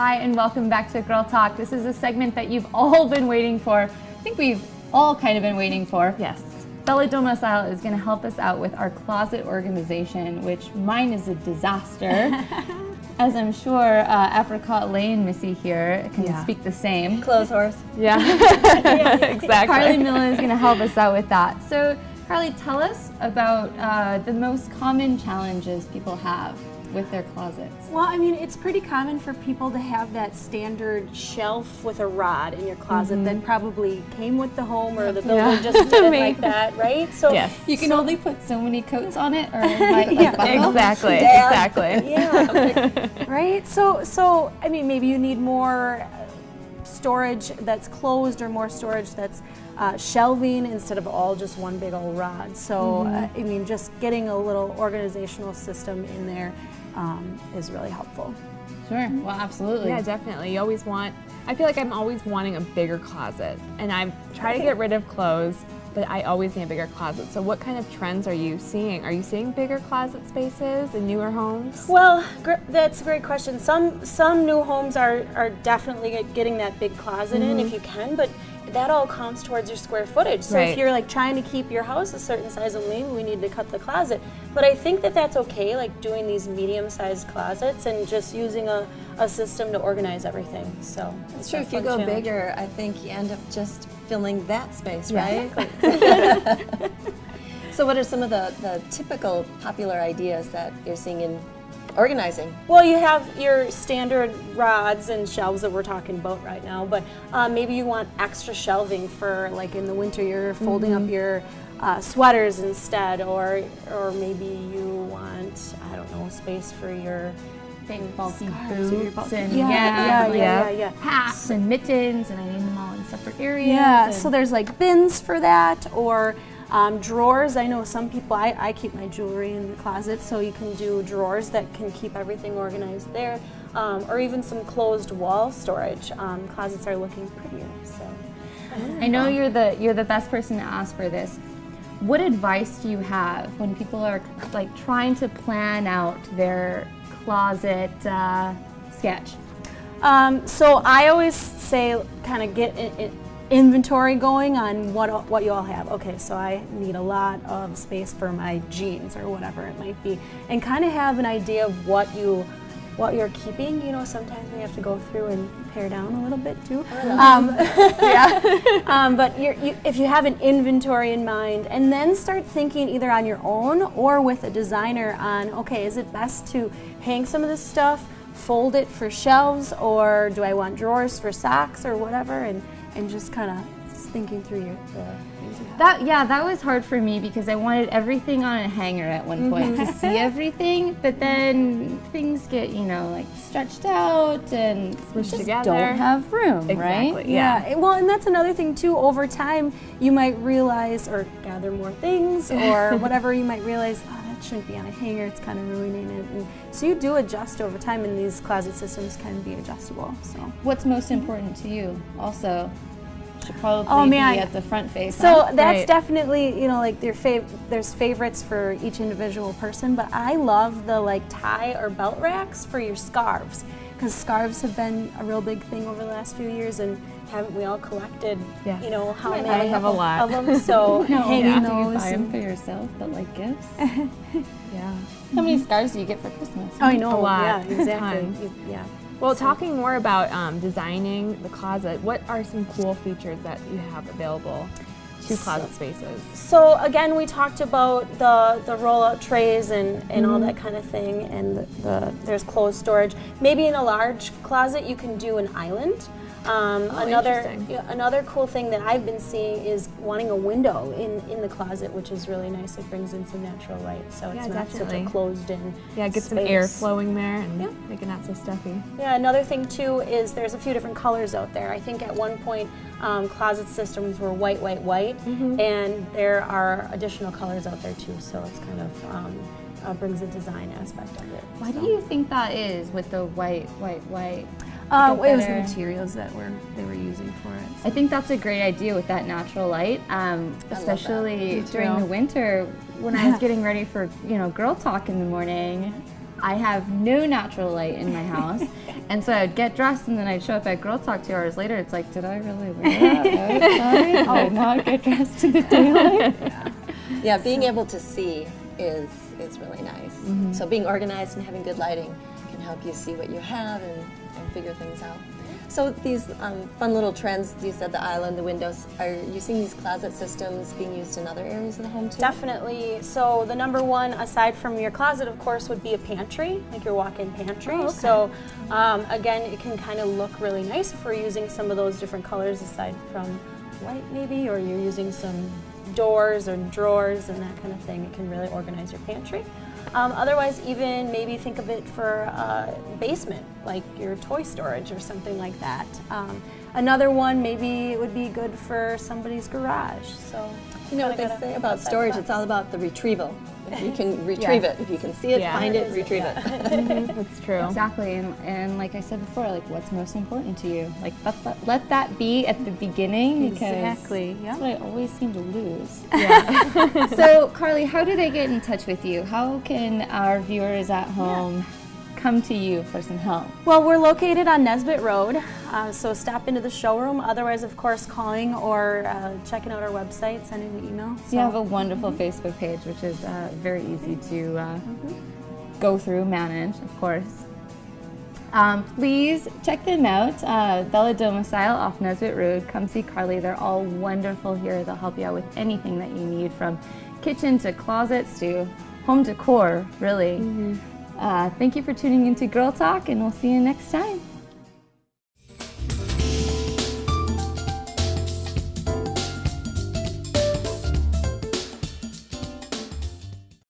Hi, and welcome back to Girl Talk. This is a segment that you've all been waiting for. I think we've all kind of been waiting for. Yes. Bella Domicile is going to help us out with our closet organization, which mine is a disaster. As I'm sure Apricot Lane Missy here can speak the same. Clothes horse. Yeah. Exactly. Carly Miller is going to help us out with that. So, Carly, tell us about the most common challenges people have with their closets. Well, I mean, it's pretty common for people to have that standard shelf with a rod in your closet that probably came with the home or the builder just did it like that, right? So yes. You can only put so many coats on it, or Exactly. Yeah. Right? So I mean, maybe you need more storage that's closed or more storage that's shelving instead of all just one big old rod. So I mean, just getting a little organizational system in there is really helpful. Sure. Well, absolutely. Yeah, definitely. You always want, I feel like I'm always wanting a bigger closet, and I try to get rid of clothes, but I always need a bigger closet. So what kind of trends are you seeing? Are you seeing bigger closet spaces in newer homes? Well, that's a great question. Some new homes are definitely getting that big closet in if you can, but that all counts towards your square footage. So if you're like trying to keep your house a certain size, well, maybe we need to cut the closet. But I think that that's okay, like doing these medium-sized closets and just using a system to organize everything. So it's true. If you go bigger, I think you end up just filling that space, right? Exactly. So what are some of the typical popular ideas that you're seeing in organizing? Well, you have your standard rods and shelves that we're talking about right now, but maybe you want extra shelving for, like, in the winter you're folding up your sweaters instead, or maybe you want, I don't know, space for your big bulky scarves boots and hats and mittens, and I need them all in separate areas. Yeah, so there's like bins for that, or drawers. I know some people, I keep my jewelry in the closet, so you can do drawers that can keep everything organized there, or even some closed wall storage. Closets are looking prettier. So I know you're the best person to ask for this. What advice do you have when people are like trying to plan out their closet sketch? So I always say, kind of get inventory going on what you all have. Okay, so I need a lot of space for my jeans or whatever it might be, and kind of have an idea of what you're keeping. You know, sometimes we have to go through and pare down a little bit too. But if you have an inventory in mind, and then start thinking either on your own or with a designer on, okay, is it best to hang some of this stuff, fold it for shelves, or do I want drawers for socks or whatever, and just kind of thinking through the things you have. That was hard for me because I wanted everything on a hanger at one point to see everything, but then things get, like stretched out and we just together. Don't have room, Exactly, right? Yeah. Well, and that's another thing too. Over time, you might realize or gather more things or whatever. You might realize, oh, that shouldn't be on a hanger. It's kind of ruining it. And so you do adjust over time, and these closet systems can be adjustable. So what's most important to you? Also, should probably be at the front face. So that's definitely, like there's favorites for each individual person, but I love the like tie or belt racks for your scarves, because scarves have been a real big thing over the last few years, and haven't we all collected, how many I have a lot of them? So hanging Do you those. buy them for yourself, but like gifts? Yeah. How many scarves do you get for Christmas? Oh, I know. A lot. Yeah, exactly. Tons. Yeah. Well, talking more about designing the closet, what are some cool features that you have available to closet spaces? So again, we talked about the roll-out trays and all that kind of thing, and there's clothes storage. Maybe in a large closet, you can do an island. Another cool thing that I've been seeing is wanting a window in the closet, which is really nice. It brings in some natural light, so it's not such a closed-in get some air flowing there and make it not so stuffy. Yeah, another thing too is there's a few different colors out there. I think at one point closet systems were white, and there are additional colors out there too, so it's kind of brings a design aspect of it. Why do you think that is with the white? It was the materials that they were using for it. I think that's a great idea with that natural light, especially during the winter when I was getting ready for Girl Talk in the morning. I have no natural light in my house. And so I'd get dressed and then I'd show up at Girl Talk 2 hours later. It's like, did I really wear that outside? Did I not get dressed in the daylight? Yeah, being able to see is really nice. So being organized and having good lighting can help you see what you have and figure things out. So these fun little trends, you said the island, the windows, are you seeing these closet systems being used in other areas of the home too? Definitely. So the number one, aside from your closet, of course, would be a pantry, like your walk-in pantry. Oh, okay. So again, it can kind of look really nice if we're using some of those different colors aside from white maybe, or you're using some doors or drawers and that kind of thing. It can really organize your pantry. Otherwise, even maybe think of it for a basement, like your toy storage or something like that. Another one, maybe it would be good for somebody's garage. So you know what they say about storage? It's all about the retrieval. If you can retrieve it, if you can see it, find it, retrieve it. That's true. Exactly, and like I said before, like what's most important to you? Like let that be at the beginning, because Exactly. that's what I always seem to lose. Yeah. So Carly, how do they get in touch with you? How can our viewers at home come to you for some help? Well, we're located on Nesbitt Road, so stop into the showroom. Otherwise, of course, calling or checking out our website, sending an email. You have a wonderful Facebook page, which is very easy to go through, manage, of course. Please check them out. Bella Domicile off Nesbitt Road. Come see Carly. They're all wonderful here. They'll help you out with anything that you need, from kitchen to closets to home decor, really. Thank you for tuning into Girl Talk, and we'll see you next time.